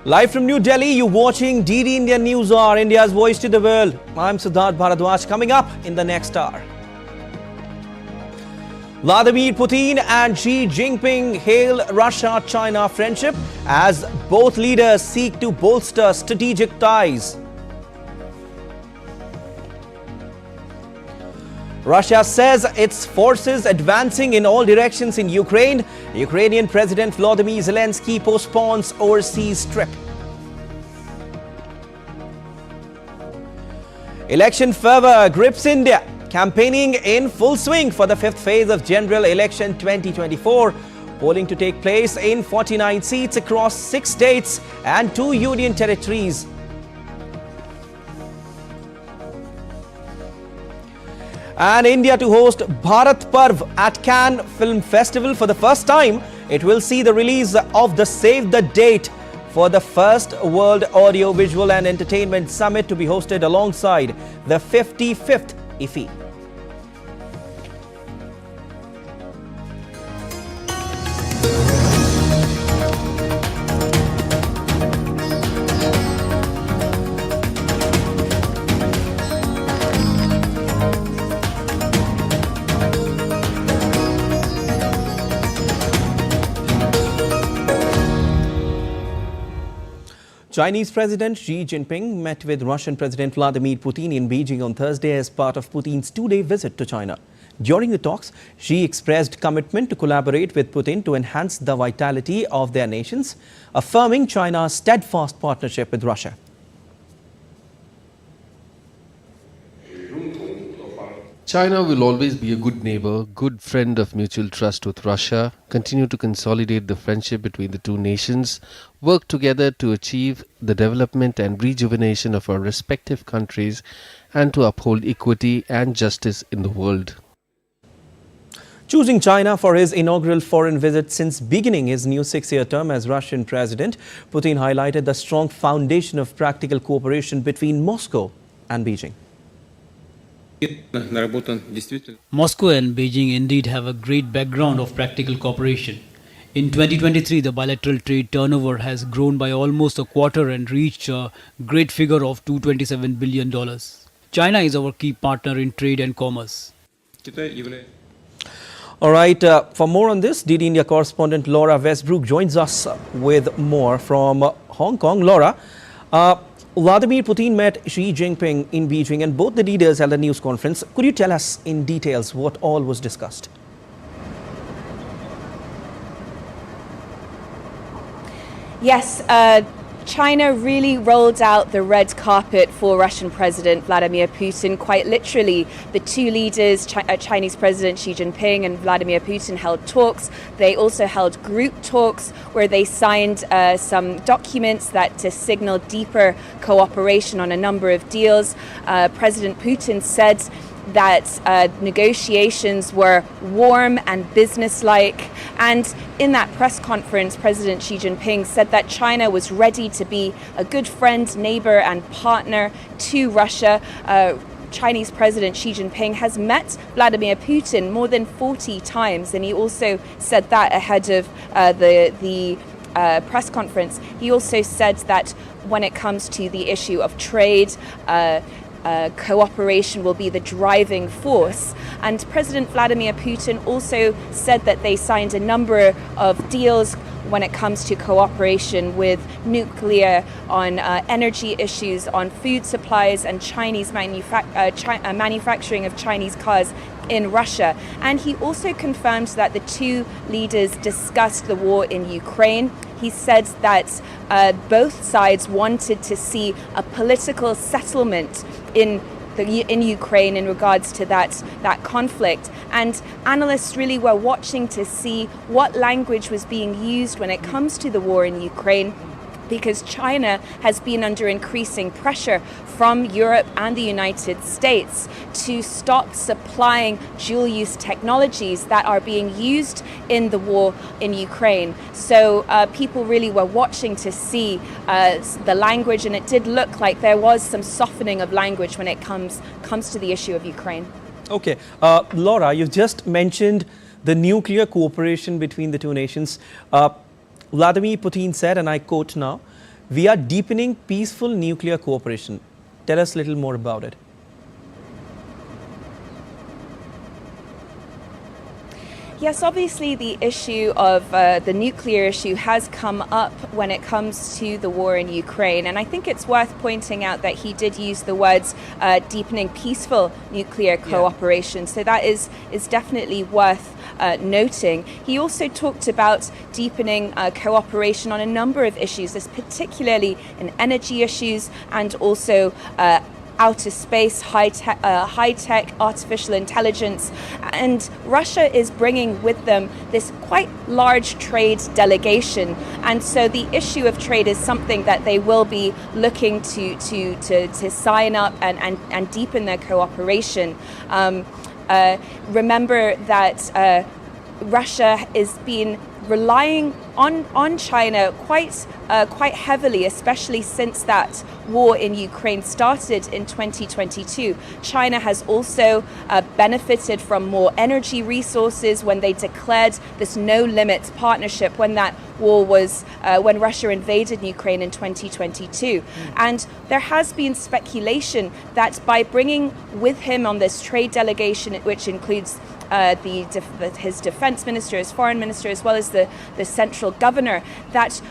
Live from New Delhi, you're watching DD India NewsHour, India's voice to the world. I'm Prasar Bharati. Coming up in the next hour, Vladimir Putin and Xi Jinping hail Russia-China friendship as both leaders seek to bolster strategic ties. Russia says its forces advancing in all directions in Ukraine. Ukrainian President Volodymyr Zelensky postpones overseas trip. Election fervor grips India. Campaigning in full swing for the fifth phase of General Election 2024. Polling to take place in 49 seats across 6 states and 2 union territories. And India to host Bharat Parv at Cannes Film Festival for the first time. It will see the release of the Save the Date for the first World Audio Visual and Entertainment Summit to be hosted alongside the 55th IFFI. Chinese President Xi Jinping met with Russian President Vladimir Putin in Beijing on Thursday as part of Putin's 2-day visit to China. During the talks, Xi expressed commitment to collaborate with Putin to enhance the vitality of their nations, affirming China's steadfast partnership with Russia. China will always be a good neighbor, good friend of mutual trust with Russia, continue to consolidate the friendship between the two nations, work together to achieve the development and rejuvenation of our respective countries, and to uphold equity and justice in the world. Choosing China for his inaugural foreign visit since beginning his new 6-year term as Russian president, Putin highlighted the strong foundation of practical cooperation between Moscow and Beijing. Moscow and Beijing indeed have a great background of practical cooperation. In 2023, the bilateral trade turnover has grown by almost a quarter and reached a great figure of $227 billion. China is our key partner in trade and commerce. All right, for more on this, DD India correspondent Laura Westbrook joins us with more from Hong Kong. Laura, Vladimir Putin met Xi Jinping in Beijing and both the leaders held a news conference. Could you tell us in details what all was discussed? Yes, China really rolled out the red carpet for Russian President Vladimir Putin. Quite literally, the two leaders, Chinese President Xi Jinping and Vladimir Putin, held talks. They also held group talks where they signed some documents that to signal deeper cooperation on a number of deals. President Putin said that negotiations were warm and businesslike. And in that press conference, President Xi Jinping said that China was ready to be a good friend, neighbor, and partner to Russia. Chinese President Xi Jinping has met Vladimir Putin more than 40 times, and he also said that ahead of the press conference. He also said that when it comes to the issue of trade, cooperation will be the driving force. And President Vladimir Putin also said that they signed a number of deals when it comes to cooperation with nuclear, on energy issues, on food supplies and Chinese manufacturing of Chinese cars in Russia. And he also confirmed that the two leaders discussed the war in Ukraine. He said that both sides wanted to see a political settlement in Ukraine in regards to that conflict. And analysts really were watching to see what language was being used when it comes to the war in Ukraine, because China has been under increasing pressure from Europe and the United States to stop supplying dual-use technologies that are being used in the war in Ukraine. So people really were watching to see the language, and it did look like there was some softening of language when it comes to the issue of Ukraine. Okay, Laura, you've just mentioned the nuclear cooperation between the two nations. Vladimir Putin said, and I quote now, we are deepening peaceful nuclear cooperation. Tell us a little more about it. Yes, obviously the issue of the nuclear issue has come up when it comes to the war in Ukraine. And I think it's worth pointing out that he did use the words deepening peaceful nuclear cooperation. So that is definitely worth noting. He also talked about deepening cooperation on a number of issues, particularly in energy issues and also outer space, high-tech, artificial intelligence. And Russia is bringing with them this quite large trade delegation. And so the issue of trade is something that they will be looking to sign up and deepen their cooperation. Remember that Russia has been relying on China quite heavily, especially since that war in Ukraine started in 2022. China has also benefited from more energy resources when they declared this no-limits partnership when that war was when Russia invaded Ukraine in 2022. And there has been speculation that by bringing with him on this trade delegation, which includes his defense minister, his foreign minister, as well as the central governor, that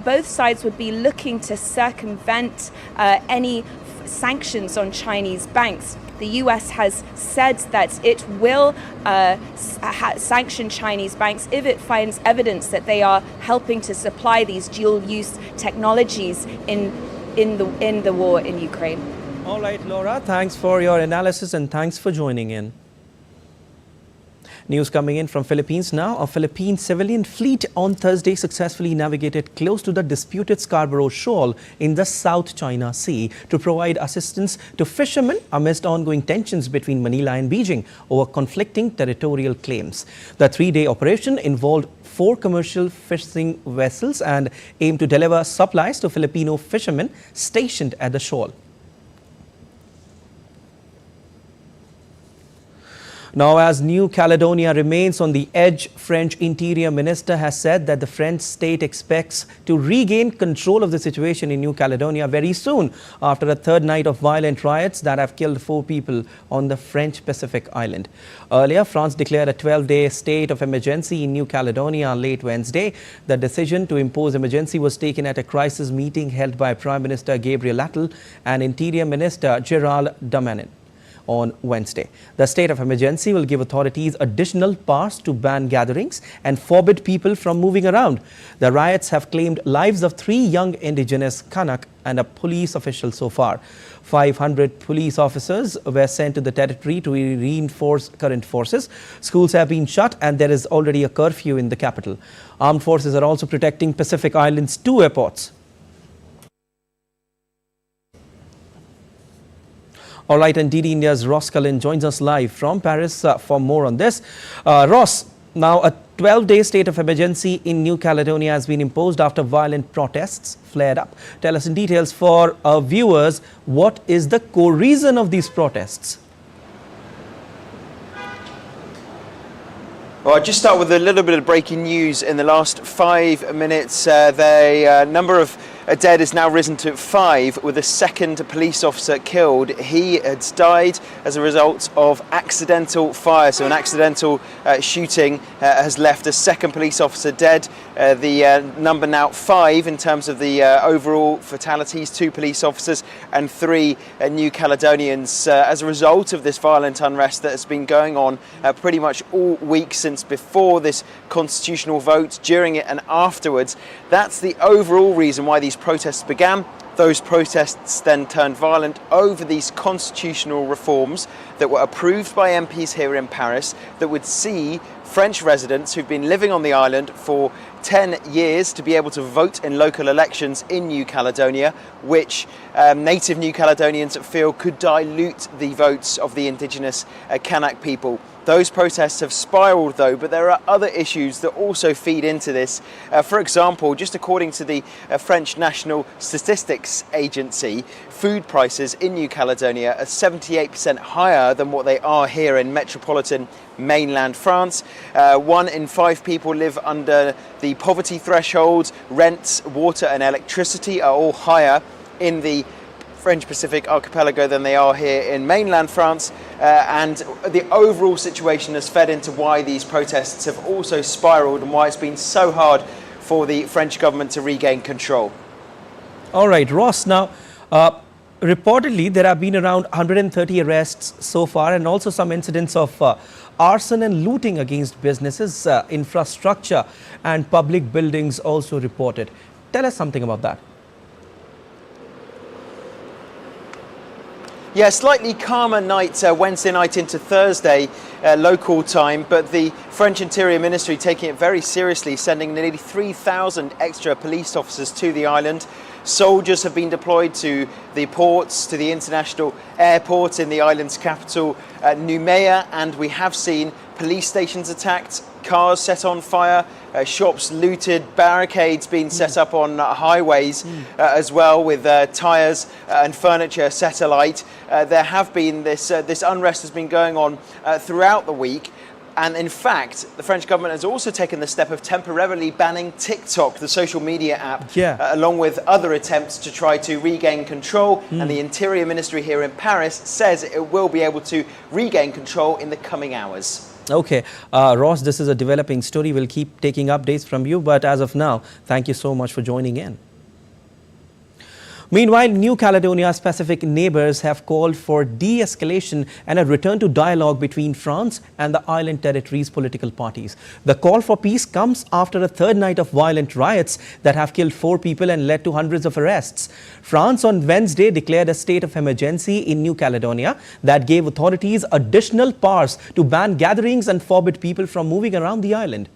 both sides would be looking to circumvent any sanctions on Chinese banks. The US has said that it will sanction Chinese banks if it finds evidence that they are helping to supply these dual-use technologies in the war in Ukraine. All right, Laura, thanks for your analysis and thanks for joining in. News coming in from Philippines now. A Philippine civilian fleet on Thursday successfully navigated close to the disputed Scarborough Shoal in the South China Sea to provide assistance to fishermen amidst ongoing tensions between Manila and Beijing over conflicting territorial claims. The three-day operation involved 4 commercial fishing vessels and aimed to deliver supplies to Filipino fishermen stationed at the shoal. Now, as New Caledonia remains on the edge, French Interior Minister has said that the French state expects to regain control of the situation in New Caledonia very soon after a third night of violent riots that have killed 4 people on the French Pacific island. Earlier, France declared a 12-day state of emergency in New Caledonia late Wednesday. The decision to impose emergency was taken at a crisis meeting held by Prime Minister Gabriel Attal and Interior Minister Gérald Darmanin on Wednesday. The state of emergency will give authorities additional powers to ban gatherings and forbid people from moving around. The riots have claimed lives of 3 young indigenous Kanak and a police official so far. 500 police officers were sent to the territory to reinforce current forces. Schools have been shut and there is already a curfew in the capital. Armed forces are also protecting Pacific Island's 2 airports. All right, and DD India's Ross Cullen joins us live from Paris for more on this. Ross, now a 12-day state of emergency in New Caledonia has been imposed after violent protests flared up. Tell us in details for our viewers, what is the core reason of these protests? Well, I'll just start with a little bit of breaking news. In the last 5 minutes, the number of dead has now risen to 5, with a second police officer killed. He had died as a result of accidental fire, so an accidental shooting has left a second police officer dead. The number now 5 in terms of the overall fatalities, 2 police officers and 3 New Caledonians as a result of this violent unrest that has been going on pretty much all week since before this constitutional vote, during it and afterwards. That's the overall reason why these protests began. Those protests then turned violent over these constitutional reforms that were approved by MPs here in Paris that would see French residents who've been living on the island for 10 years to be able to vote in local elections in New Caledonia, which native New Caledonians feel could dilute the votes of the indigenous Kanak people. Those protests have spiraled though, but there are other issues that also feed into this. For example, just according to the French National Statistics Agency, food prices in New Caledonia are 78% higher than what they are here in metropolitan mainland France. 1 in 5 people live under the poverty threshold. Rents, water and electricity are all higher in the French Pacific archipelago than they are here in mainland France, and the overall situation has fed into why these protests have also spiraled and why it's been so hard for the French government to regain control. All right, Ross, now reportedly there have been around 130 arrests so far, and also some incidents of arson and looting against businesses, infrastructure and public buildings also reported. Tell us something about that. Yeah, slightly calmer night Wednesday night into Thursday local time, but the French Interior Ministry taking it very seriously, sending nearly 3,000 extra police officers to the island. Soldiers have been deployed to the ports, to the international airport in the island's capital, Nouméa, and we have seen police stations attacked, cars set on fire, shops looted, barricades being set up on highways as well, with tyres and furniture set alight. There have been this unrest has been going on throughout the week. And in fact, the French government has also taken the step of temporarily banning TikTok, the social media app, along with other attempts to try to regain control. And the Interior Ministry here in Paris says it will be able to regain control in the coming hours. Okay, Ross, this is a developing story. We'll keep taking updates from you. But as of now, thank you so much for joining in. Meanwhile, New Caledonia's Pacific neighbours have called for de-escalation and a return to dialogue between France and the island territory's political parties. The call for peace comes after a third night of violent riots that have killed 4 people and led to hundreds of arrests. France on Wednesday declared a state of emergency in New Caledonia that gave authorities additional powers to ban gatherings and forbid people from moving around the island.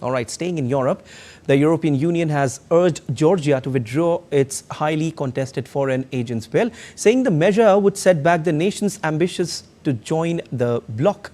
All right, staying in Europe, the European Union has urged Georgia to withdraw its highly contested foreign agents bill, saying the measure would set back the nation's ambitions to join the bloc.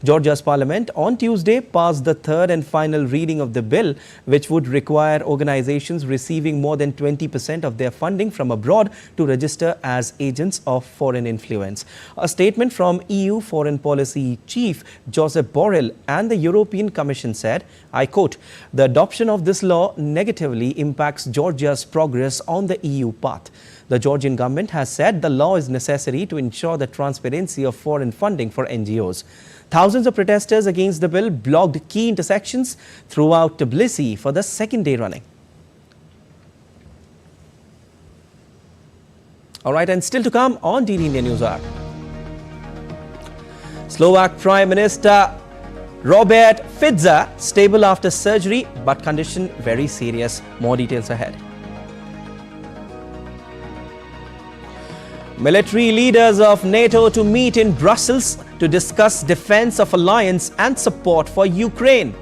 Georgia's parliament on Tuesday passed the third and final reading of the bill, which would require organizations receiving more than 20% of their funding from abroad to register as agents of foreign influence. A statement from EU Foreign Policy Chief Josep Borrell and the European Commission said, I quote, "The adoption of this law negatively impacts Georgia's progress on the EU path." The Georgian government has said the law is necessary to ensure the transparency of foreign funding for NGOs. Thousands of protesters against the bill blocked key intersections throughout Tbilisi for the second day running. All right, and still to come on DD NewsHour. Slovak Prime Minister Robert Fico stable after surgery, but condition very serious. More details ahead. Military leaders of NATO to meet in Brussels to discuss defense of alliance and support for Ukraine.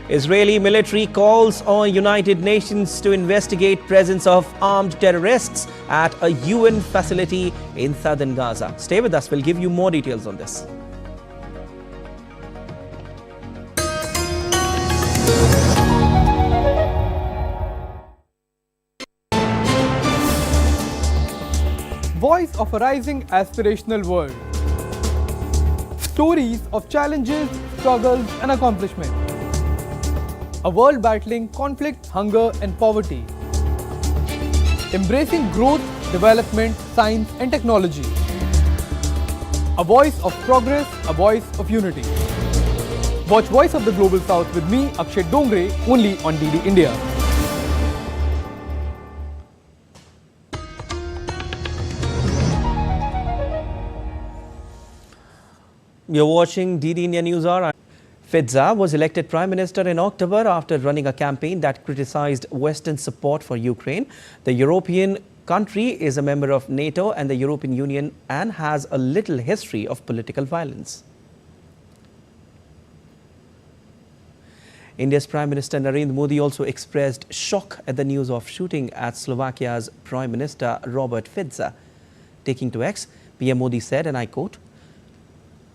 Israeli military calls on United Nations to investigate presence of armed terrorists at a UN facility in southern Gaza. Stay with us, we'll give you more details on this. Voice of a rising aspirational world. Stories of challenges, struggles and accomplishment. A world battling conflict, hunger and poverty. Embracing growth, development, science and technology. A voice of progress, a voice of unity. Watch Voice of the Global South with me, Akshay Dongre, only on DD India. You're watching DD India NewsHour. Fico was elected Prime Minister in October after running a campaign that criticized Western support for Ukraine. The European country is a member of NATO and the European Union and has a little history of political violence. India's Prime Minister Narendra Modi also expressed shock at the news of shooting at Slovakia's Prime Minister Robert Fico. Taking to X, PM Modi said, and I quote,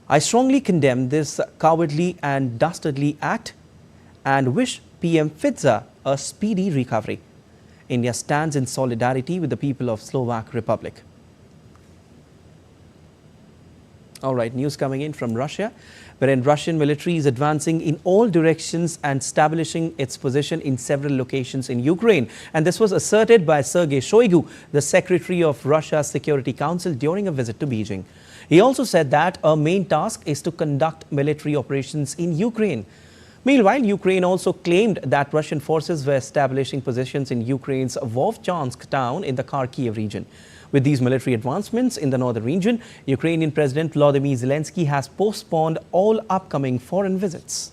"I strongly condemn this cowardly and dastardly act and wish PM Fico a speedy recovery. India stands in solidarity with the people of Slovak Republic." All right, news coming in from Russia, wherein Russian military is advancing in all directions and establishing its position in several locations in Ukraine. And this was asserted by Sergei Shoigu, the Secretary of Russia's Security Council, during a visit to Beijing. He also said that a main task is to conduct military operations in Ukraine. Meanwhile, Ukraine also claimed that Russian forces were establishing positions in Ukraine's Vovchansk town in the Kharkiv region. With these military advancements in the northern region, Ukrainian President Volodymyr Zelensky has postponed all upcoming foreign visits.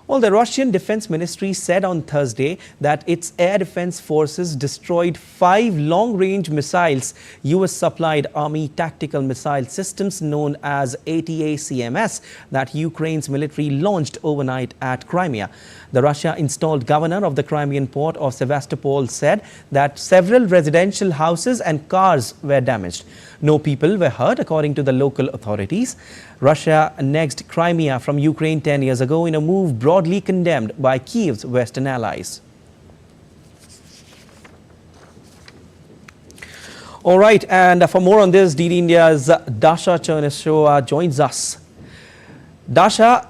Well, the Russian Defense Ministry said on Thursday that its air defense forces destroyed 5 long-range missiles, US-supplied Army tactical missile systems known as ATACMS, that Ukraine's military launched overnight at Crimea. The Russia-installed governor of the Crimean port of Sevastopol said that several residential houses and cars were damaged. No people were hurt, according to the local authorities. Russia annexed Crimea from Ukraine 10 years ago in a move broadly condemned by Kyiv's Western allies. All right, and for more on this, DD India's Dasha Chernyshova joins us. Dasha,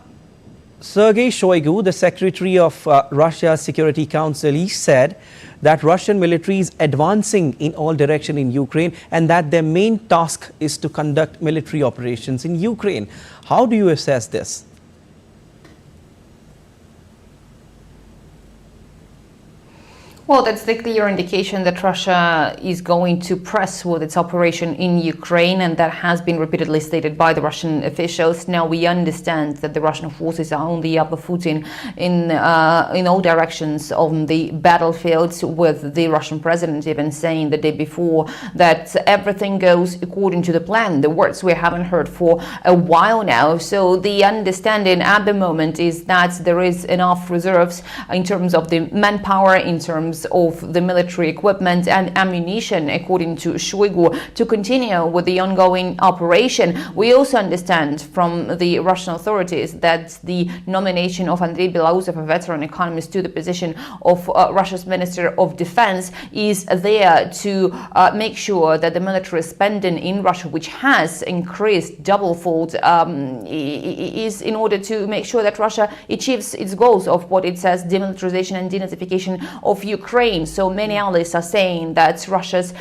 Sergei Shoigu, the Secretary of Russia's Security Council, he said that Russian military is advancing in all directions in Ukraine and that their main task is to conduct military operations in Ukraine. How do you assess this? Well, that's the clear indication that Russia is going to press with its operation in Ukraine, and that has been repeatedly stated by the Russian officials. Now, we understand that the Russian forces are on the upper foot in all directions on the battlefields, with the Russian president even saying the day before that everything goes according to the plan. The words we haven't heard for a while now. So the understanding at the moment is that there is enough reserves in terms of the manpower, in terms of the military equipment and ammunition, according to Shoigu, to continue with the ongoing operation. We also understand from the Russian authorities that the nomination of Andrei Belausov, a veteran economist, to the position of Russia's Minister of Defense is there to make sure that the military spending in Russia, which has increased double-fold, is in order to make sure that Russia achieves its goals of what it says demilitarization and denazification of Ukraine. So many analysts are saying that Russia's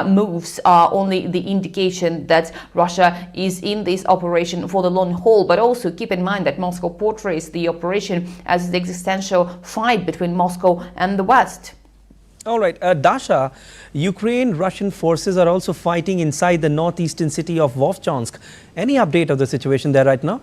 moves are only the indication that Russia is in this operation for the long haul. But also keep in mind that Moscow portrays the operation as the existential fight between Moscow and the West. All right, Dasha, Ukraine-Russian forces are also fighting inside the northeastern city of Vovchansk. Any update of the situation there right now?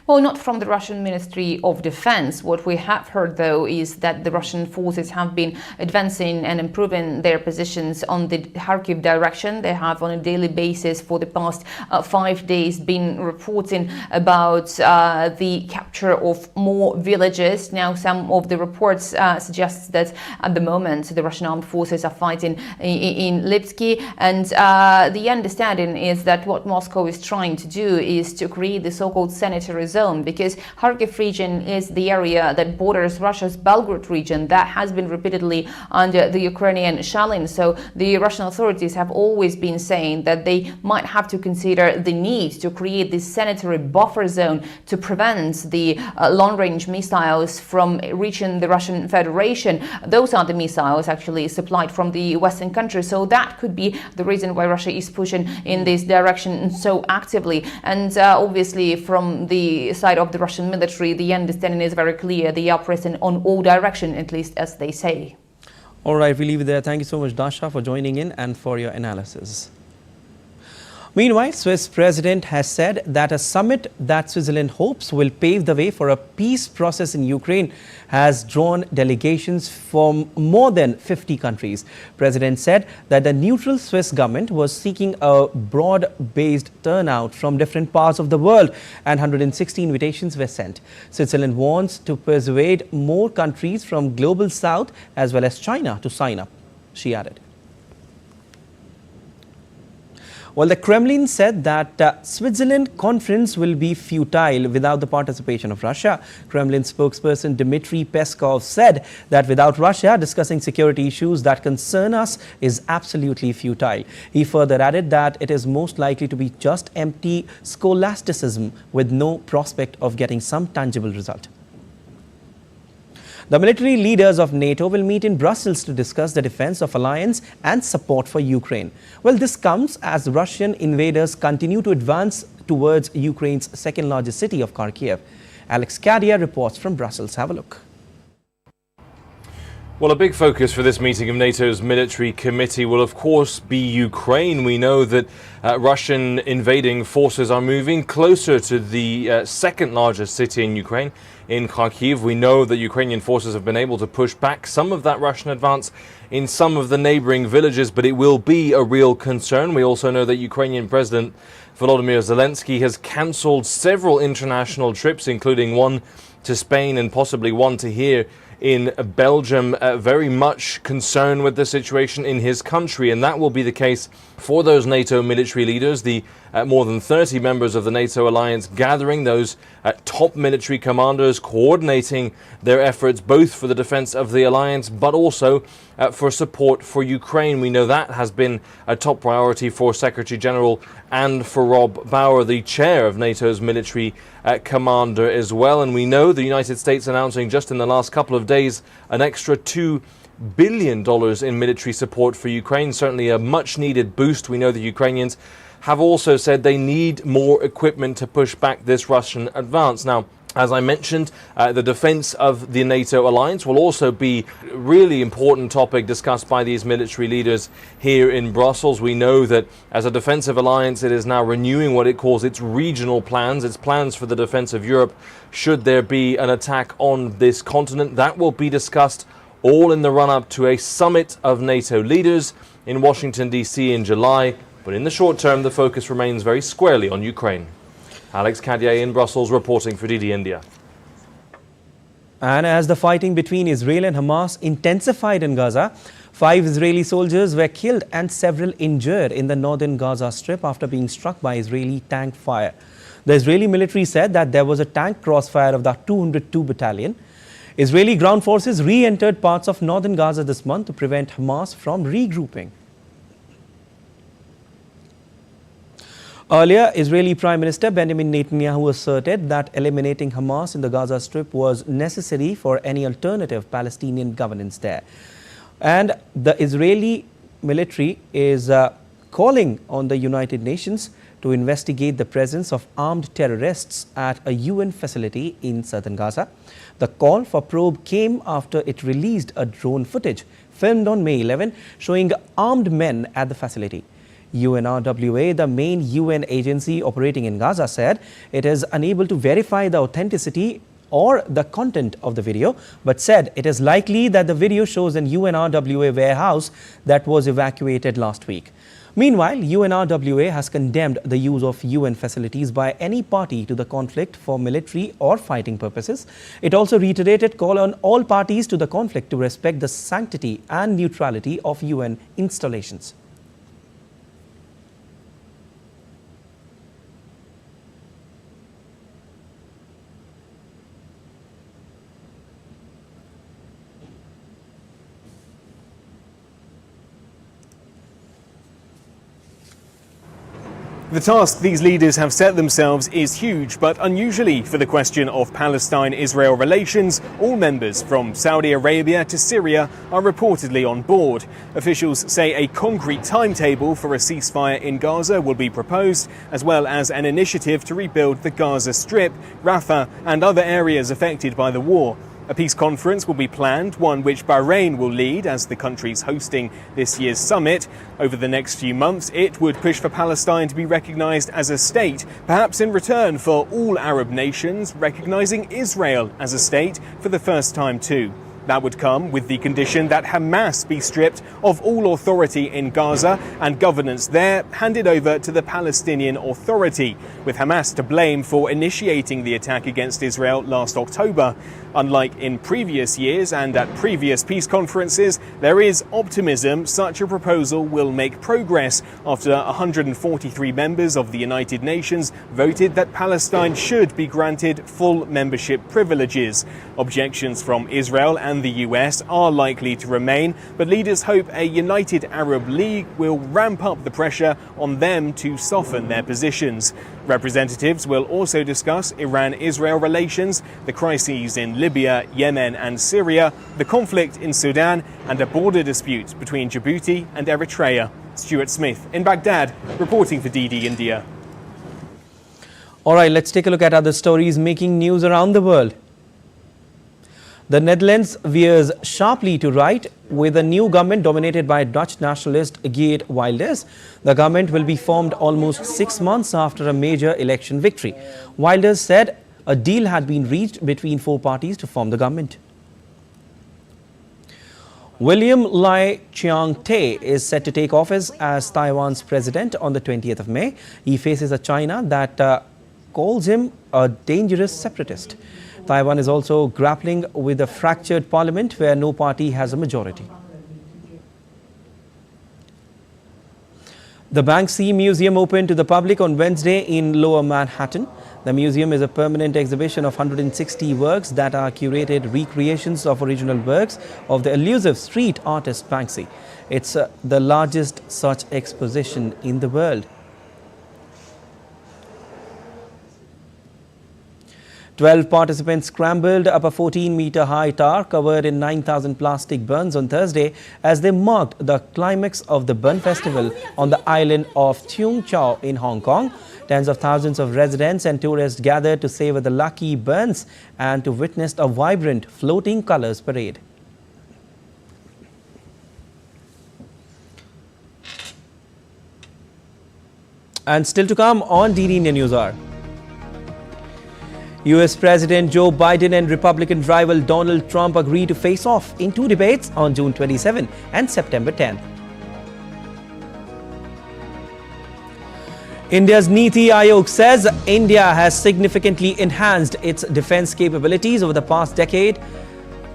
Well, not from the Russian Ministry of Defense. What we have heard, though, is that the Russian forces have been advancing and improving their positions on the Kharkiv direction. They have, on a daily basis for the past 5 days, been reporting about the capture of more villages. Now, some of the reports suggest that at the moment the Russian armed forces are fighting in Lipsky, and the understanding is that what Moscow is trying to do is to create the so-called sanitary zone, because Kharkiv region is the area that borders Russia's Belgorod region that has been repeatedly under the Ukrainian shelling. So the Russian authorities have always been saying that they might have to consider the need to create this sanitary buffer zone to prevent the long-range missiles from reaching the Russian Federation. Those are the missiles actually supplied from the Western countries. So that could be the reason why Russia is pushing in this direction so actively. And obviously from the side of the Russian military, the understanding is very clear. They are present on all directions, at least as they say. All right, we leave it there. Thank you so much, Dasha, for joining in and for your analysis. Meanwhile, Swiss president has said that a summit that Switzerland hopes will pave the way for a peace process in Ukraine has drawn delegations from more than 50 countries. President said that the neutral Swiss government was seeking a broad-based turnout from different parts of the world and 160 invitations were sent. Switzerland wants to persuade more countries from global south as well as China to sign up, she added. Well, the Kremlin said that Switzerland conference will be futile without the participation of Russia. Kremlin spokesperson Dmitry Peskov said that without Russia, discussing security issues that concern us is absolutely futile. He further added that it is most likely to be just empty scholasticism with no prospect of getting some tangible result. The military leaders of NATO will meet in Brussels to discuss the defense of alliance and support for Ukraine. Well, this comes as Russian invaders continue to advance towards Ukraine's second largest city of Kharkiv. Alex Kadia reports from Brussels. Have a look. Well, a big focus for this meeting of NATO's military committee will, of course, be Ukraine. We know that Russian invading forces are moving closer to the second largest city in Ukraine, in Kharkiv. We know that Ukrainian forces have been able to push back some of that Russian advance in some of the neighboring villages, but it will be a real concern. We also know that Ukrainian President Volodymyr Zelensky has cancelled several international trips, including one to Spain and possibly one to here in Belgium, very much concerned with the situation in his country. And that will be the case for those NATO military leaders, the more than 30 members of the NATO alliance gathering, those top military commanders coordinating their efforts both for the defense of the alliance but also for support for Ukraine. We know that has been a top priority for Secretary General and for Rob Bauer, the chair of NATO's military commander as well. And we know the United States announcing just in the last couple of days an extra $2 billion in military support for Ukraine, certainly a much needed boost. We know the Ukrainians have also said they need more equipment to push back this Russian advance. Now, as I mentioned, the defense of the NATO alliance will also be a really important topic discussed by these military leaders here in Brussels. We know that as a defensive alliance, it is now renewing what it calls its regional plans, its plans for the defense of Europe should there be an attack on this continent. That will be discussed all in the run-up to a summit of NATO leaders in Washington, D.C. in July. But in the short term, the focus remains very squarely on Ukraine. Alex Kadia in Brussels reporting for DD India. And as the fighting between Israel and Hamas intensified in Gaza, 5 Israeli soldiers were killed and several injured in the northern Gaza Strip after being struck by Israeli tank fire. The Israeli military said that there was a tank crossfire of the 202 Battalion. Israeli ground forces re-entered parts of northern Gaza this month to prevent Hamas from regrouping. Earlier, Israeli Prime Minister Benjamin Netanyahu asserted that eliminating Hamas in the Gaza Strip was necessary for any alternative Palestinian governance there. And the Israeli military is calling on the United Nations to investigate the presence of armed terrorists at a UN facility in southern Gaza. The call for probe came after it released a drone footage filmed on May 11 showing armed men at the facility. UNRWA, the main UN agency operating in Gaza, said it is unable to verify the authenticity or the content of the video, but said it is likely that the video shows an UNRWA warehouse that was evacuated last week. Meanwhile, UNRWA has condemned the use of UN facilities by any party to the conflict for military or fighting purposes. It also reiterated call on all parties to the conflict to respect the sanctity and neutrality of UN installations. The task these leaders have set themselves is huge, but unusually for the question of Palestine-Israel relations, all members from Saudi Arabia to Syria are reportedly on board. Officials say a concrete timetable for a ceasefire in Gaza will be proposed, as well as an initiative to rebuild the Gaza Strip, Rafah and other areas affected by the war. A peace conference will be planned, one which Bahrain will lead as the country's hosting this year's summit. Over the next few months, it would push for Palestine to be recognised as a state, perhaps in return for all Arab nations recognising Israel as a state for the first time too. That would come with the condition that Hamas be stripped of all authority in Gaza and governance there handed over to the Palestinian Authority, with Hamas to blame for initiating the attack against Israel last October. Unlike in previous years and at previous peace conferences, there is optimism such a proposal will make progress after 143 members of the United Nations voted that Palestine should be granted full membership privileges. Objections from Israel and the US are likely to remain, but leaders hope a united Arab League will ramp up the pressure on them to soften their positions. Representatives will also discuss Iran-Israel relations, the crises in Libya, Yemen and Syria, the conflict in Sudan and a border dispute between Djibouti and Eritrea. Stuart Smith in Baghdad, reporting for DD India. All right, let's take a look at other stories making news around the world. The Netherlands veers sharply to right with a new government dominated by Dutch nationalist Geert Wilders. The government will be formed almost 6 months after a major election victory. Wilders said a deal had been reached between 4 parties to form the government. William Lai Ching-te is set to take office as Taiwan's president on the 20th of May. He faces a China that calls him a dangerous separatist. Taiwan is also grappling with a fractured parliament where no party has a majority. The Banksy Museum opened to the public on Wednesday in Lower Manhattan. The museum is a permanent exhibition of 160 works that are curated recreations of original works of the elusive street artist Banksy. It's the largest such exposition in the world. 12 participants scrambled up a 14-meter-high tower covered in 9,000 plastic burns on Thursday as they marked the climax of the Burn Festival on the island of Tung Chau in Hong Kong. Tens of thousands of residents and tourists gathered to savor the lucky burns and to witness a vibrant floating colours parade. And still to come on DD India NewsHour. US President Joe Biden and Republican rival Donald Trump agree to face off in 2 debates on June 27 and September 10. India's Niti Aayog says India has significantly enhanced its defense capabilities over the past decade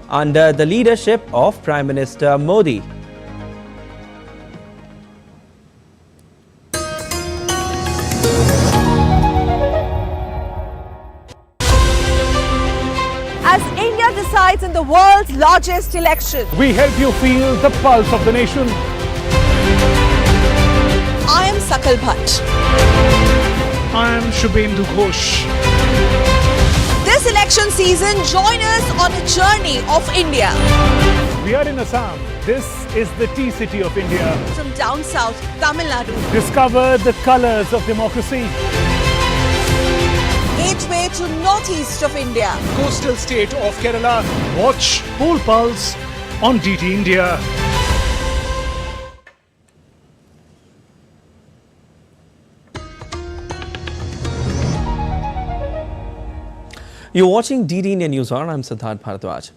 under the leadership of Prime Minister Modi. As India decides in the world's largest election, We help you feel the pulse of the nation. I am Sakal Bhatt. I am Shubhendu Ghosh. This election season, join us on a journey of India. We are in Assam. This is the tea city of India. From down south, Tamil Nadu, Discover the colors of democracy. gateway to northeast of India. Coastal state of Kerala. Watch Poll Pulse on DD India. You're watching DD India NewsHour. I'm Siddharth Bharadwaj.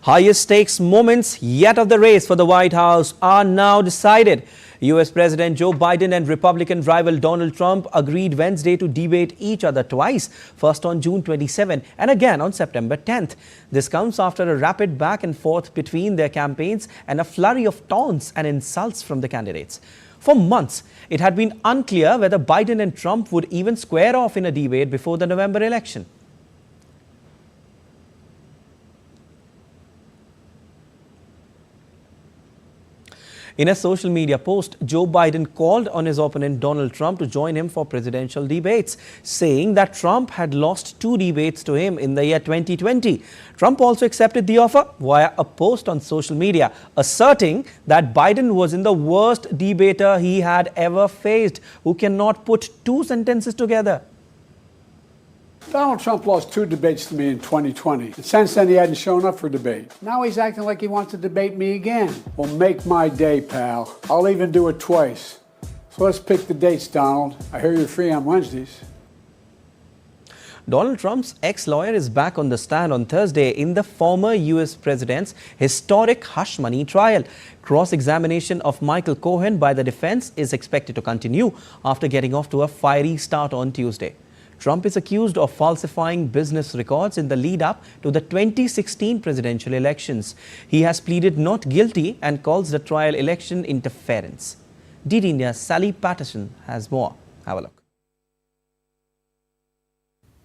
Highest stakes moments yet of the race for the White House are now decided. US President Joe Biden and Republican rival Donald Trump agreed Wednesday to debate each other twice, first on June 27 and again on September 10th. This comes after a rapid back and forth between their campaigns and a flurry of taunts and insults from the candidates. For months, it had been unclear whether Biden and Trump would even square off in a debate before the November election. In a social media post, Joe Biden called on his opponent Donald Trump to join him for presidential debates, saying that Trump had lost 2 debates to him in the year 2020. Trump also accepted the offer via a post on social media, asserting that Biden was in the worst debater he had ever faced, who cannot put 2 sentences together. Donald Trump lost 2 debates to me in 2020. And since then, he hadn't shown up for debate. Now he's acting like he wants to debate me again. Well, make my day, pal. I'll even do it twice. So let's pick the dates, Donald. I hear you're free on Wednesdays. Donald Trump's ex-lawyer is back on the stand on Thursday in the former U.S. president's historic hush money trial. Cross-examination of Michael Cohen by the defense is expected to continue after getting off to a fiery start on Tuesday. Trump is accused of falsifying business records in the lead-up to the 2016 presidential elections. He has pleaded not guilty and calls the trial election interference. DD India's Sally Patterson has more. Have a look.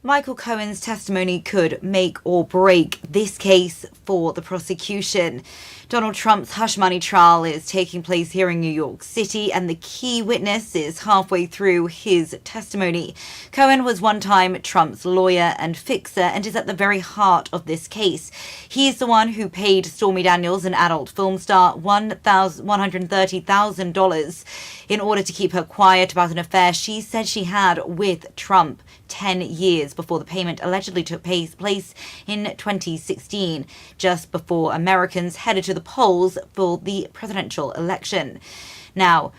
Michael Cohen's testimony could make or break this case for the prosecution. Donald Trump's hush money trial is taking place here in New York City, and the key witness is halfway through his testimony. Cohen was one time Trump's lawyer and fixer and is at the very heart of this case. He is the one who paid Stormy Daniels, an adult film star, $130,000 in order to keep her quiet about an affair she said she had with Trump 10 years before the payment allegedly took place in 2016, just before Americans headed to the polls for the presidential election. Now,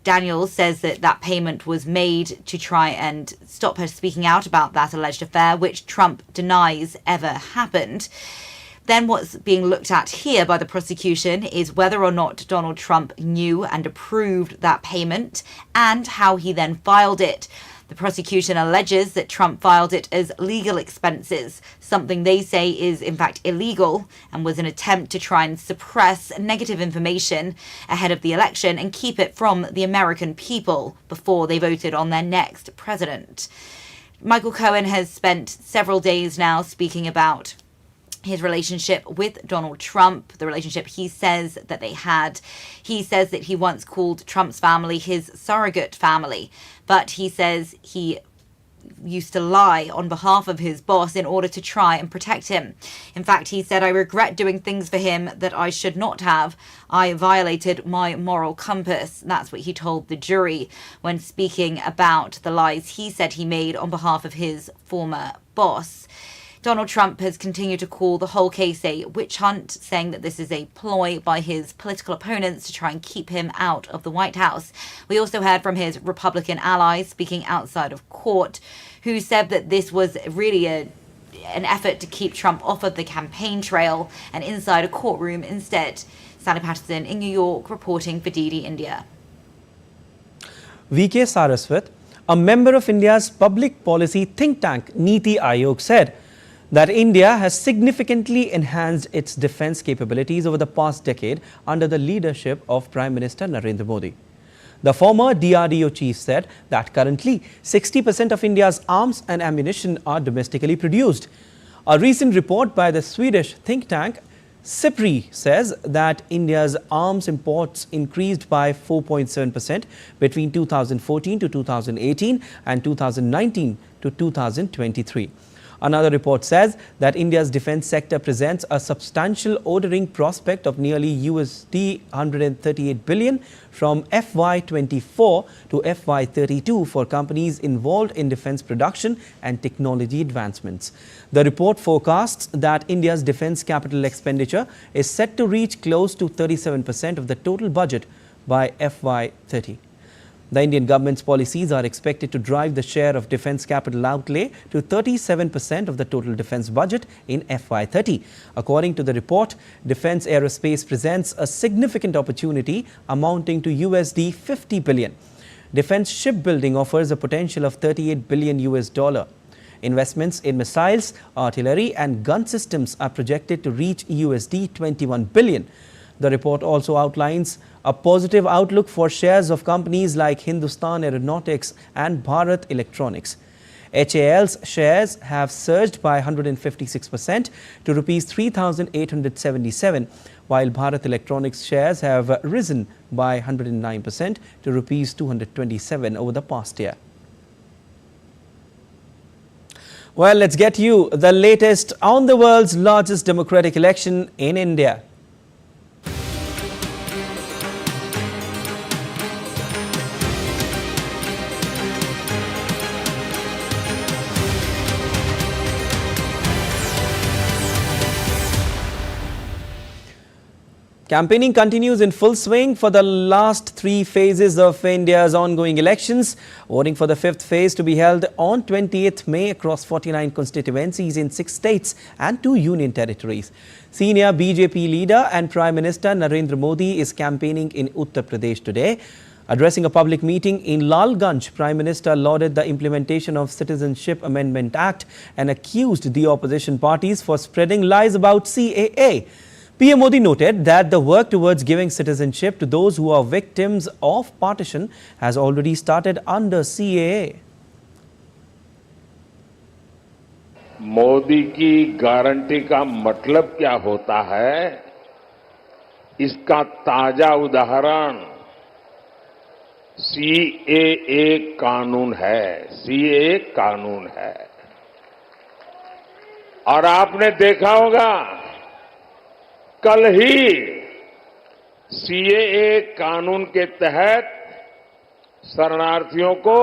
Daniels says that payment was made to try and stop her speaking out about that alleged affair, which Trump denies ever happened. Then what's being looked at here by the prosecution is whether or not Donald Trump knew and approved that payment and how he then filed it. The prosecution alleges that Trump filed it as legal expenses, something they say is in fact illegal and was an attempt to try and suppress negative information ahead of the election and keep it from the American people before they voted on their next president. Michael Cohen has spent several days now speaking about his relationship with Donald Trump, the relationship he says that they had. He says that he once called Trump's family his surrogate family, but he says he used to lie on behalf of his boss in order to try and protect him. In fact, he said, "I regret doing things for him that I should not have. I violated my moral compass." That's what he told the jury when speaking about the lies he said he made on behalf of his former boss. Donald Trump has continued to call the whole case a witch hunt, saying that this is a ploy by his political opponents to try and keep him out of the White House. We also heard from his Republican allies speaking outside of court, who said that this was really an effort to keep Trump off of the campaign trail and inside a courtroom instead. Sally Patterson in New York reporting for DD India. VK Saraswat, a member of India's public policy think tank Niti Aayog, said that India has significantly enhanced its defense capabilities over the past decade under the leadership of Prime Minister Narendra Modi. The former DRDO chief said that currently 60% of India's arms and ammunition are domestically produced. A recent report by the Swedish think tank SIPRI says that India's arms imports increased by 4.7% between 2014 to 2018 and 2019 to 2023. Another report says that India's defense sector presents a substantial ordering prospect of nearly USD 138 billion from FY24 to FY32 for companies involved in defense production and technology advancements. The report forecasts that India's defense capital expenditure is set to reach close to 37% of the total budget by FY30. The Indian government's policies are expected to drive the share of defense capital outlay to 37% of the total defense budget in FY30. According to the report, defense aerospace presents a significant opportunity amounting to USD 50 billion. Defense shipbuilding offers a potential of $38 billion US. Investments in missiles, artillery and gun systems are projected to reach USD 21 billion. The report also outlines a positive outlook for shares of companies like Hindustan Aeronautics and Bharat Electronics. HAL's shares have surged by 156% to rupees 3,877, while Bharat Electronics shares have risen by 109% to rupees 227 over the past year. Well, let's get you the latest on the world's largest democratic election in India. Campaigning continues in full swing for the last three phases of India's ongoing elections. Voting for the fifth phase to be held on 28th May across 49 constituencies in 6 states and 2 union territories. Senior BJP leader and Prime Minister Narendra Modi is campaigning in Uttar Pradesh today. Addressing a public meeting in Lalganj, Prime Minister lauded the implementation of Citizenship Amendment Act and accused the opposition parties for spreading lies about CAA. PM Modi noted that the work towards giving citizenship to those who are victims of partition has already started under CAA. Modi की guarantee का मतलब क्या होता है, इसका ताजा उदाहरण CAA कानून है। CAA कानून है और आपने देखा होगा कल ही CAA कानून के तहत शरणार्थियों को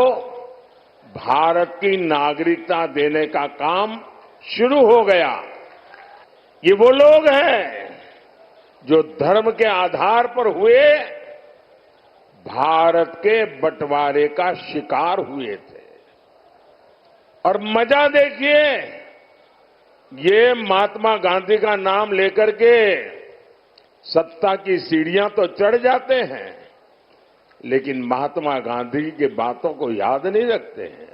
भारत की नागरिकता देने का काम शुरू हो गया। ये वो लोग हैं जो धर्म के आधार पर हुए भारत के बंटवारे का शिकार हुए थे। और मजा देखिए, ये महात्मा गांधी का नाम लेकर के सत्ता की सीढ़ियां तो चढ़ जाते हैं, लेकिन महात्मा गांधी की बातों को याद नहीं रखते हैं।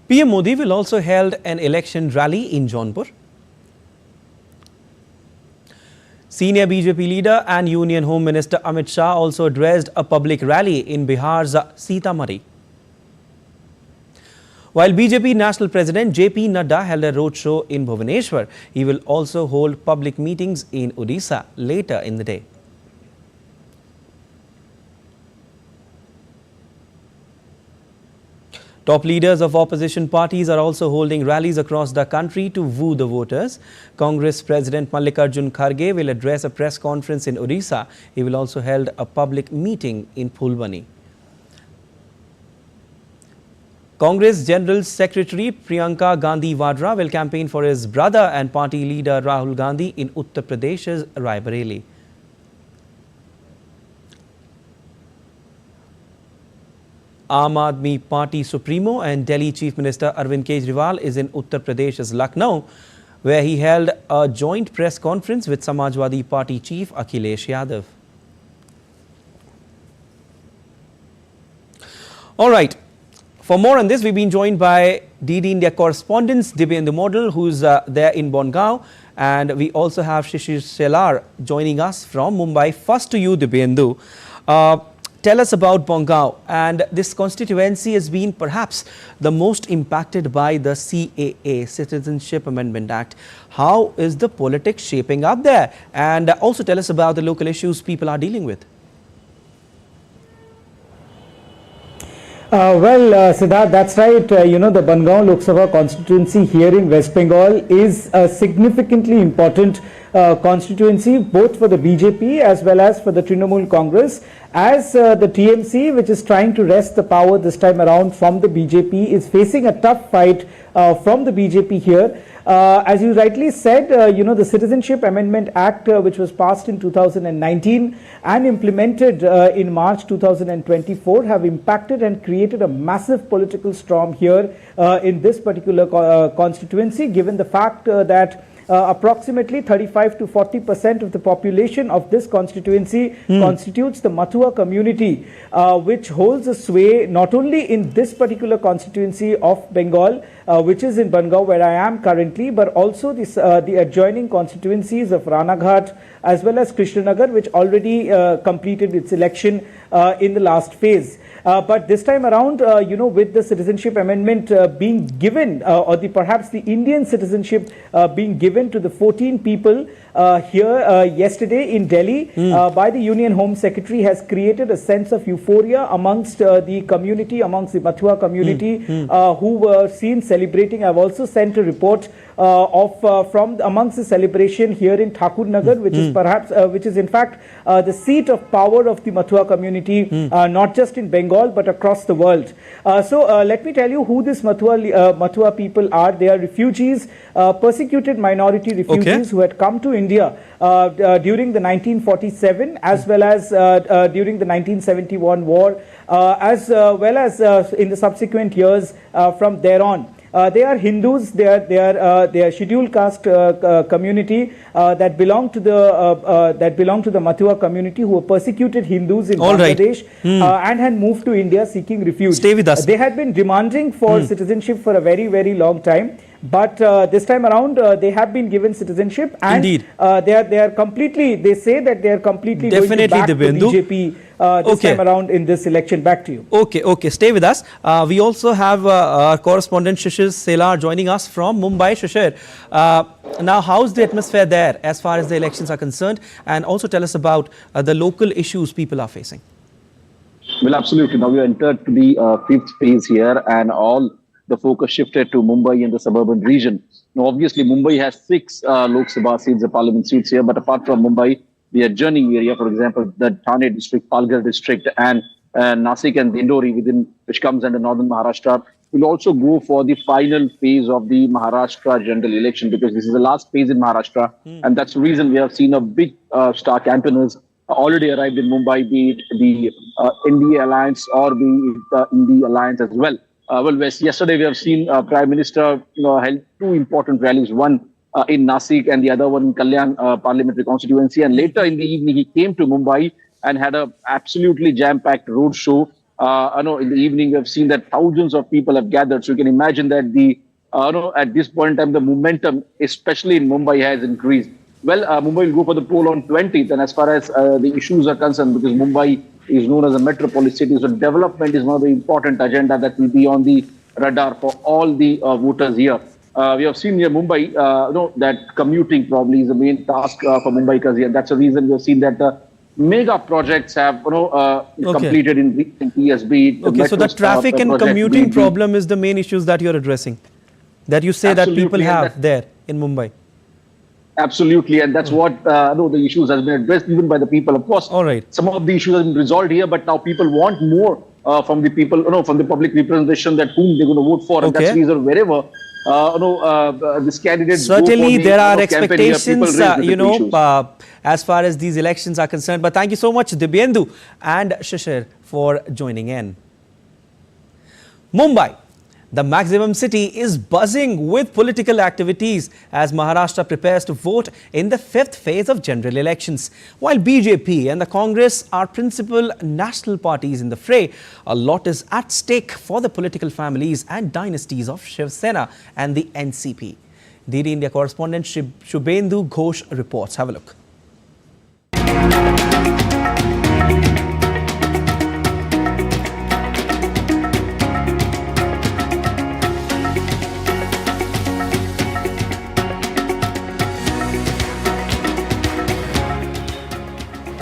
PM Modi will also held an election rally in Jaunpur. Senior BJP leader and Union Home Minister Amit Shah also addressed a public rally in Bihar's Sitamarhi. While BJP National President JP Nadda held a roadshow in Bhubaneswar, he will also hold public meetings in Odisha later in the day. Top leaders of opposition parties are also holding rallies across the country to woo the voters. Congress President Mallikarjun Kharge will address a press conference in Odisha. He will also hold a public meeting in Phulbani. Congress General Secretary Priyanka Gandhi Vadra will campaign for his brother and party leader Rahul Gandhi in Uttar Pradesh's Raebareli. Aam Aadmi Party Supremo and Delhi Chief Minister Arvind Kejriwal is in Uttar Pradesh's Lucknow, where he held a joint press conference with Samajwadi Party Chief Akhilesh Yadav. All right. For more on this, we've been joined by DD India correspondent Dibyendu Model, who's there in Bongaon, and we also have Shishir Selar joining us from Mumbai. First to you, Dibyendu. Tell us about Bongaon, and this constituency has been perhaps the most impacted by the CAA, Citizenship Amendment Act. How is the politics shaping up there? And also tell us about the local issues people are dealing with. Siddharth, that's right. The Bongaon Lok Sabha constituency here in West Bengal is a significantly important constituency, both for the BJP as well as for the Trinamool Congress, as the TMC, which is trying to wrest the power this time around from the BJP, is facing a tough fight from the BJP here. As you rightly said, the Citizenship Amendment Act, which was passed in 2019 and implemented in March 2024, have impacted and created a massive political storm here in this particular constituency, given the fact that approximately 35 to 40% of the population of this constituency constitutes the Mathua community, which holds a sway not only in this particular constituency of Bengal, which is in Bongaon where I am currently, but also the adjoining constituencies of Ranaghat as well as Krishnanagar, which already completed its election in the last phase. But this time around, with the citizenship amendment being given, or perhaps the Indian citizenship being given to the 14 people here yesterday in Delhi by the Union Home Secretary, has created a sense of euphoria amongst the community, amongst the Mathua community, who were seen celebrating. I've also sent a report from amongst the celebration here in Thakur Nagar, which is perhaps, which is in fact the seat of power of the Mathua community, not just in Bengal but across the world. So let me tell you who this Mathua people are. They are refugees, persecuted minority refugees who had come to India India during the 1947 as well as during the 1971 war, as well as in the subsequent years from there on. They are Hindus. They are scheduled caste community that belong to the Mathua community, who were persecuted Hindus in Bangladesh and had moved to India seeking refuge. Stay with us. They had been demanding for citizenship for a very, very long time. But this time around, they have been given citizenship, and they are completely. They say that they are completely Definitely going to back the Dibyendu. BJP this time around in this election. Back to you. Okay, stay with us. We also have our correspondent Shishir Selar joining us from Mumbai. Shishir, now how's the atmosphere there as far as the elections are concerned, and also tell us about the local issues people are facing. Well, absolutely. Now we are entered to the fifth phase here, and all the focus shifted to Mumbai and the suburban region. Now, obviously, Mumbai has 6 Lok Sabha seats, the parliament seats here, but apart from Mumbai, the adjoining area, for example, the Thane district, Palghar district, and Nasik and Dindori, which comes under northern Maharashtra, will also go for the final phase of the Maharashtra general election, because this is the last phase in Maharashtra, and that's the reason we have seen a big star campaigners already arrived in Mumbai, be it the NDA alliance or the Indi alliance as well. Yesterday we have seen Prime Minister held 2 important rallies, one in Nasik and the other one in Kalyan parliamentary constituency. And later in the evening, he came to Mumbai and had a absolutely jam-packed road show. In the evening, we have seen that thousands of people have gathered. So you can imagine that at this point in time, the momentum, especially in Mumbai, has increased. Well, Mumbai will go for the poll on 20th. And as far as the issues are concerned, because Mumbai is known as a metropolis city, so development is one of the important agenda that will be on the radar for all the voters here. We have seen here Mumbai, that commuting probably is the main task for Mumbaikars here. That's the reason we have seen that mega projects have completed in recent years. Okay, so the traffic and commuting problem is the main issues that you're addressing, that you say that people have there in Mumbai. Absolutely, and that's what the issues has been addressed even by the people. Of course, some of the issues have been resolved here, but now people want more from the people, from the public representation, that whom they're going to vote for, and that's the reason wherever this candidate. Certainly, there are expectations, as far as these elections are concerned. But thank you so much, Dibyendu and Shishir, for joining in. Mumbai, the maximum city, is buzzing with political activities as Maharashtra prepares to vote in the 5th phase of general elections. While BJP and the Congress are principal national parties in the fray, a lot is at stake for the political families and dynasties of Shiv Sena and the NCP. DD India correspondent Shubhendu Ghosh reports. Have a look.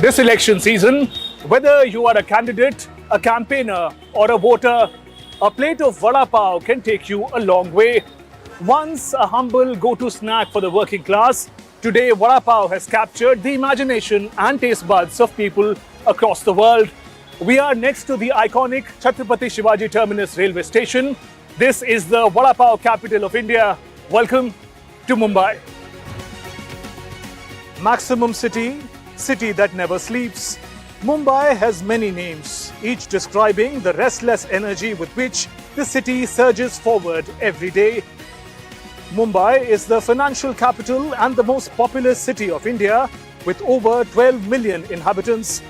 This election season, whether you are a candidate, a campaigner or a voter, a plate of vada pav can take you a long way. Once a humble go-to snack for the working class, today vada pav has captured the imagination and taste buds of people across the world. We are next to the iconic Chhatrapati Shivaji Terminus railway station. This is the vada pav capital of India. Welcome to Mumbai. Maximum city, city that never sleeps. Mumbai has many names, each describing the restless energy with which the city surges forward every day. Mumbai is the financial capital and the most populous city of India, with over 12 million inhabitants.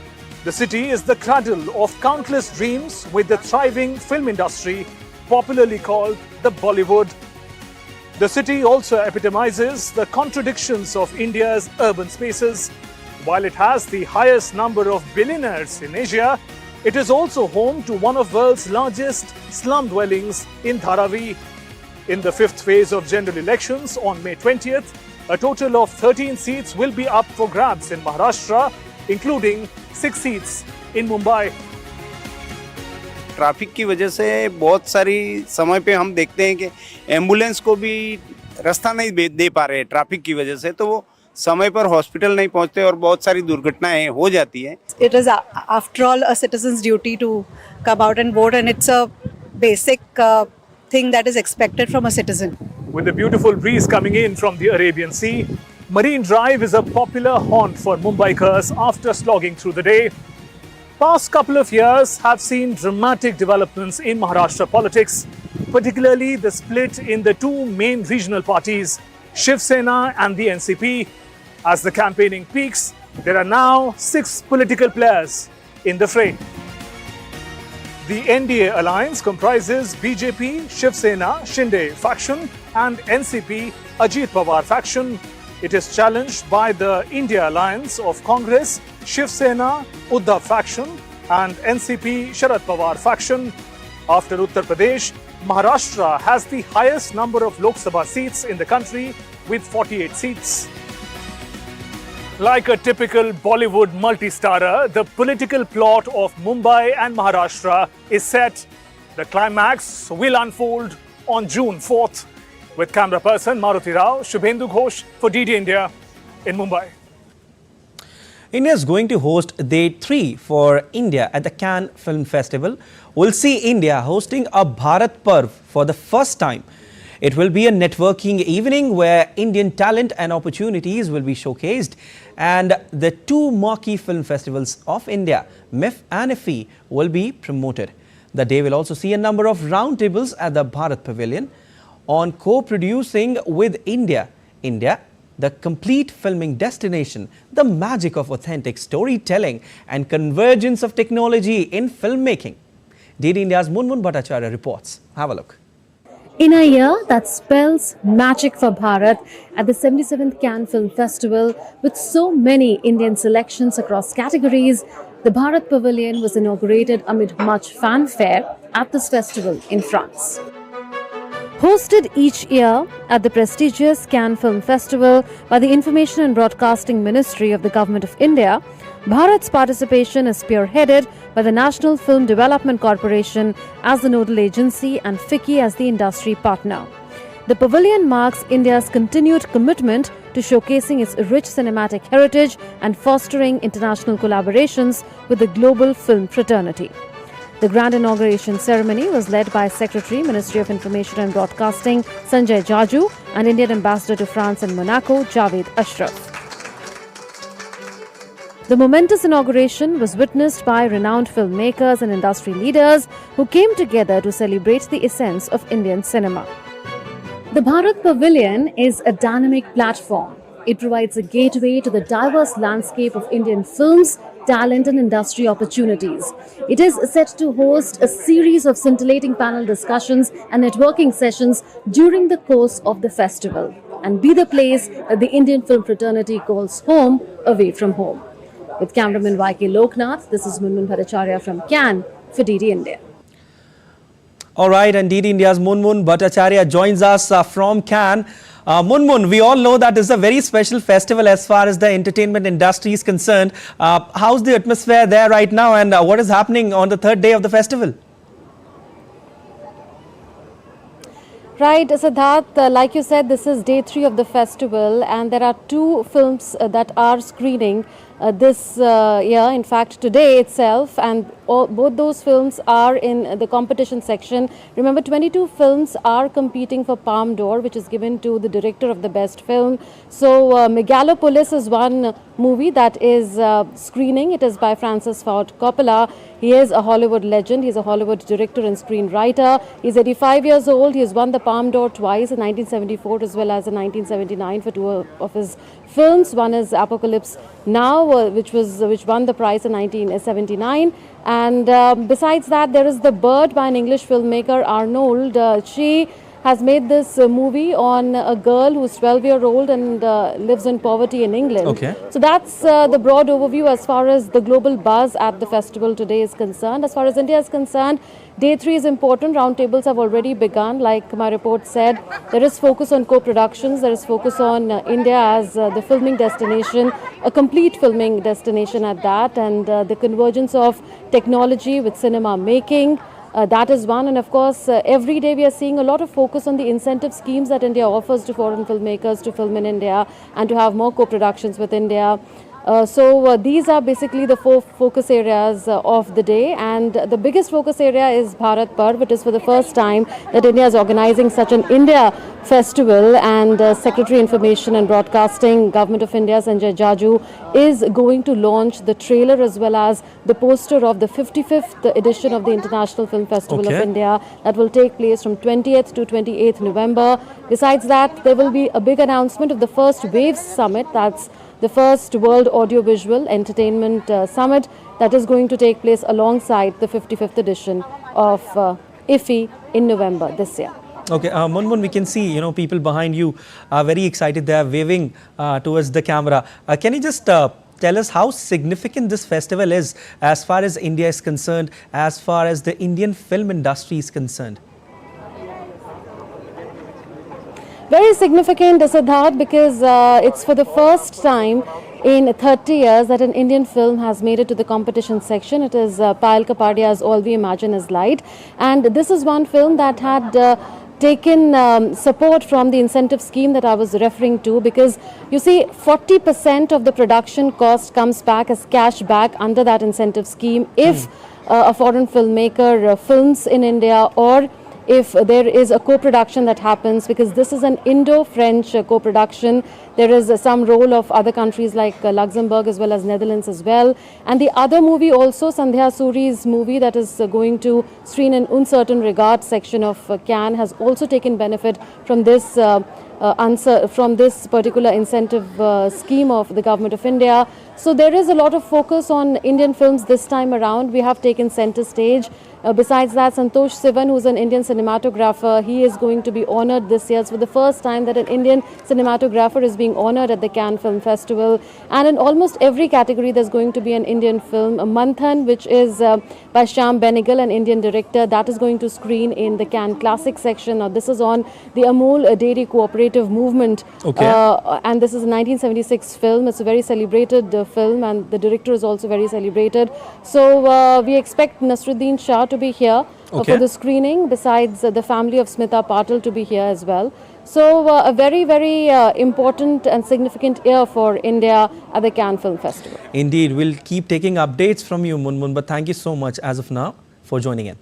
The city is the cradle of countless dreams, with the thriving film industry, popularly called the Bollywood. The city also epitomizes the contradictions of India's urban spaces. While it has the highest number of billionaires in Asia, it is also home to one of the world's largest slum dwellings in Dharavi. In the 5th phase of general elections on May 20th, a total of 13 seats will be up for grabs in Maharashtra, including 6 seats in Mumbai. Traffic की वजह से बहुत सारी समय पे हम देखते हैं कि एम्बुलेंस को भी रास्ता नहीं दे पा रहे ट्रैफिक की वजह से, तो वो समय पर हॉस्पिटल नहीं पहुंचते और बहुत सारी दुर्घटनाएं हो जाती हैं. It is after all a citizen's duty to come out and vote, and it's a basic thing that is expected from a citizen. With a beautiful breeze coming in from the Arabian Sea, Marine Drive is a popular haunt for Mumbaikars after slogging through the day. Past couple of years have seen dramatic developments in Maharashtra politics, particularly the split in the two main regional parties, Shiv Sena and the NCP. As the campaigning peaks, there are now 6 political players in the fray. The NDA alliance comprises BJP, Shiv Sena, Shinde faction and NCP, Ajit Pawar faction. It is challenged by the India alliance of Congress, Shiv Sena, Uddhav faction and NCP, Sharad Pawar faction. After Uttar Pradesh, Maharashtra has the highest number of Lok Sabha seats in the country with 48 seats. Like a typical Bollywood multi-starrer, the political plot of Mumbai and Maharashtra is set. The climax will unfold on June 4th. With camera person Maruti Rao, Shubhendu Ghosh for DD India in Mumbai. India is going to host Day 3 for India at the Cannes Film Festival. We'll see India hosting a Bharat Parv for the first time. It will be a networking evening where Indian talent and opportunities will be showcased. And the two marquee film festivals of India, MIF and IFFI, will be promoted. The day will also see a number of roundtables at the Bharat Pavilion on co-producing with India. India, the complete filming destination, the magic of authentic storytelling and convergence of technology in filmmaking. DD India's Munmun Bhattacharya reports. Have a look. In a year that spells magic for Bharat at the 77th Cannes Film Festival, with so many Indian selections across categories, the Bharat Pavilion was inaugurated amid much fanfare at this festival in France. Hosted each year at the prestigious Cannes Film Festival by the Information and Broadcasting Ministry of the Government of India, Bharat's participation is spearheaded by the National Film Development Corporation as the nodal agency and FICCI as the industry partner. The pavilion marks India's continued commitment to showcasing its rich cinematic heritage and fostering international collaborations with the global film fraternity. The grand inauguration ceremony was led by Secretary, Ministry of Information and Broadcasting Sanjay Jaju and Indian Ambassador to France and Monaco, Javed Ashraf. The momentous inauguration was witnessed by renowned filmmakers and industry leaders who came together to celebrate the essence of Indian cinema. The Bharat Pavilion is a dynamic platform. It provides a gateway to the diverse landscape of Indian films, talent and industry opportunities. It is set to host a series of scintillating panel discussions and networking sessions during the course of the festival and be the place that the Indian film fraternity calls home away from home. With cameraman YK Loknath, this is Munmun Bhattacharya from Cannes for DD India. All right, and DD India's Munmun Bhattacharya joins us from Cannes. Munmun, we all know that this is a very special festival as far as the entertainment industry is concerned. How's the atmosphere there right now and what is happening on the third day of the festival? Right, Siddharth, like you said, this is day 3 of the festival and there are 2 films that are screening this year, in fact today itself, and both those films are in the competition section. Remember, 22 films are competing for Palme d'Or, which is given to the director of the best film. So Megalopolis is one movie that is screening. It is by Francis Ford Coppola. He is a Hollywood legend. He is a Hollywood director and screenwriter. He is 85 years old. He has won the Palme d'Or twice, in 1974 as well as in 1979 for 2 of his films. One is Apocalypse Now, which won the prize in 1979. And besides that, there is The Bird by an English filmmaker, Arnold. She has made this movie on a girl who's 12-year-old and lives in poverty in England. Okay. So that's the broad overview as far as the global buzz at the festival today is concerned. As far as India is concerned, Day 3 is important. Roundtables have already begun. Like my report said, there is focus on co-productions. There is focus on India as the filming destination, a complete filming destination at that, and the convergence of technology with cinema making. That is one, and of course every day we are seeing a lot of focus on the incentive schemes that India offers to foreign filmmakers to film in India and to have more co-productions with India. These are basically the 4 focus areas of the day, and the biggest focus area is Bharat Parv. It is for the first time that India is organizing such an India festival, and Secretary Information and Broadcasting, Government of India, Sanjay Jaju, is going to launch the trailer as well as the poster of the 55th edition of the International Film Festival of India that will take place from 20th to 28th November. Besides that, there will be a big announcement of the first Waves Summit, that's the first World Audiovisual Entertainment Summit that is going to take place alongside the 55th edition of IFFI in November this year. Okay, Munmun, we can see, people behind you are very excited. They are waving towards the camera. Can you just tell us how significant this festival is as far as India is concerned, as far as the Indian film industry is concerned? Very significant, Siddharth, because it's for the first time in 30 years that an Indian film has made it to the competition section. It is Payal Kapadia's All We Imagine Is Light, and this is one film that had taken support from the incentive scheme that I was referring to, because you see 40% of the production cost comes back as cash back under that incentive scheme if a foreign filmmaker films in India, or if there is a co-production that happens, because this is an Indo-French co-production. There is some role of other countries like Luxembourg as well as Netherlands as well. And the other movie also, Sandhya Suri's movie that is going to screen in Uncertain Regard section of Cannes, has also taken benefit from this particular incentive scheme of the Government of India. So there is a lot of focus on Indian films this time around. We have taken center stage. Besides that, Santosh Sivan, who's an Indian cinematographer, he is going to be honored this year. It's for the first time that an Indian cinematographer is being honored at the Cannes Film Festival. And in almost every category, there's going to be an Indian film. Manthan, which is by Shyam Benegal, an Indian director, that is going to screen in the Cannes Classic section. Now, this is on the Amul Dairy Cooperative Movement. And this is a 1976 film. It's a very celebrated film, and the director is also very celebrated. So we expect Nasruddin Shah to be here for the screening, besides the family of Smita Patil to be here as well. So a very, very important and significant year for India at the Cannes Film Festival. Indeed, we'll keep taking updates from you, Munmun, but thank you so much as of now for joining in.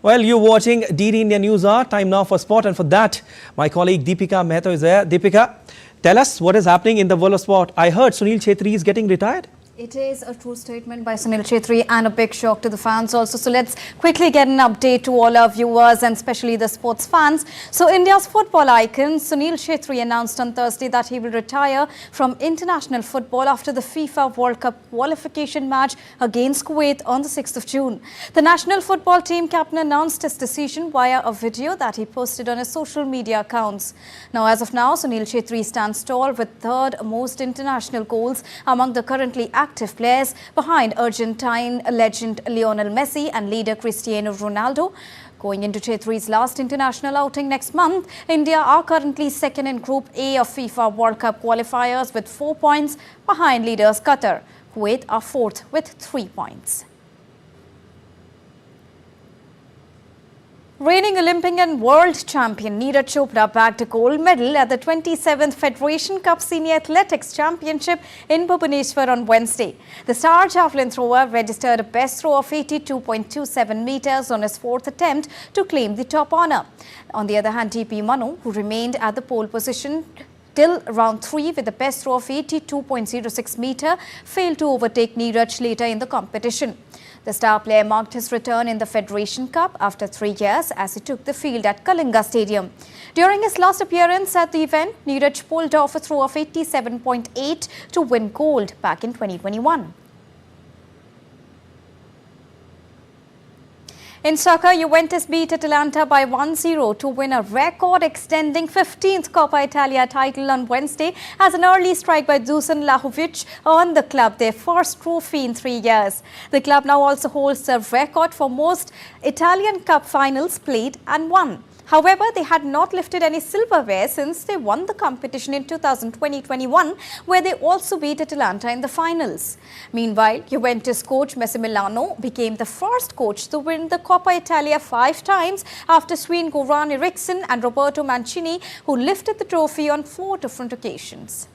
Well, you're watching DD India News Hour. Time now for sport, and for that, my colleague Deepika Mehta is there. Deepika, tell us what is happening in the world of sport. I heard Sunil Chhetri is getting retired. It is a true statement by Sunil Chhetri and a big shock to the fans also. So let's quickly get an update to all our viewers and especially the sports fans. So India's football icon Sunil Chhetri announced on Thursday that he will retire from international football after the FIFA World Cup qualification match against Kuwait on the 6th of June. The national football team captain announced his decision via a video that he posted on his social media accounts. Now, as of now, Sunil Chhetri stands tall with third most international goals among the currently active players, behind Argentine legend Lionel Messi and leader Cristiano Ronaldo. Going into Chhetri's last international outing next month, India are currently second in Group A of FIFA World Cup qualifiers with 4 points, behind leaders Qatar. Kuwait are fourth with 3 points. Reigning Olympic and world champion Neeraj Chopra bagged a gold medal at the 27th Federation Cup Senior Athletics Championship in Bhubaneswar on Wednesday. The star javelin thrower registered a best throw of 82.27 meters on his fourth attempt to claim the top honour. On the other hand, TP Manu, who remained at the pole position till round 3 with a best throw of 82.06 meter, failed to overtake Neeraj later in the competition. The star player marked his return in the Federation Cup after 3 years as he took the field at Kalinga Stadium. During his last appearance at the event, Neeraj pulled off a throw of 87.8 to win gold back in 2021. In soccer, Juventus beat Atalanta by 1-0 to win a record-extending 15th Coppa Italia title on Wednesday, as an early strike by Dusan Vlahovic earned the club their first trophy in 3 years. The club now also holds the record for most Italian Cup finals played and won. However, they had not lifted any silverware since they won the competition in 2020-21, where they also beat Atalanta in the finals. Meanwhile, Juventus coach Massimiliano became the first coach to win the Coppa Italia 5 times after Sven-Goran Eriksson and Roberto Mancini, who lifted the trophy on 4 different occasions.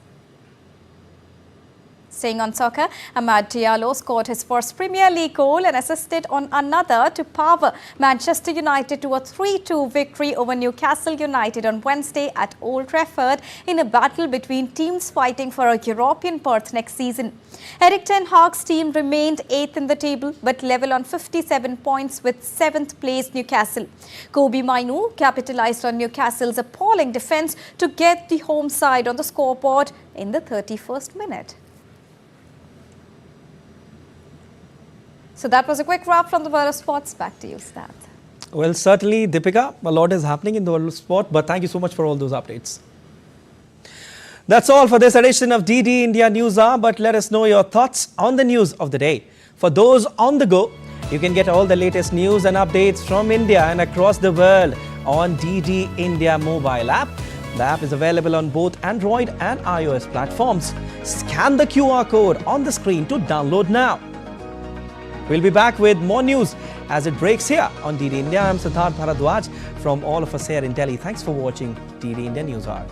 Staying on soccer, Amad Diallo scored his first Premier League goal and assisted on another to power Manchester United to a 3-2 victory over Newcastle United on Wednesday at Old Trafford in a battle between teams fighting for a European berth next season. Erik ten Hag's team remained 8th in the table but level on 57 points with 7th place Newcastle. Kobe Mainoo capitalised on Newcastle's appalling defence to get the home side on the scoreboard in the 31st minute. So that was a quick wrap from the world of sports. Back to you, Stat. Well, certainly, Deepika, a lot is happening in the world of sport, but thank you so much for all those updates. That's all for this edition of DD India News Hour, but let us know your thoughts on the news of the day. For those on the go, you can get all the latest news and updates from India and across the world on DD India mobile app. The app is available on both Android and iOS platforms. Scan the QR code on the screen to download now. We'll be back with more news as it breaks here on DD India. I'm Siddharth Bharadwaj from all of us here in Delhi. Thanks for watching DD India News Hour.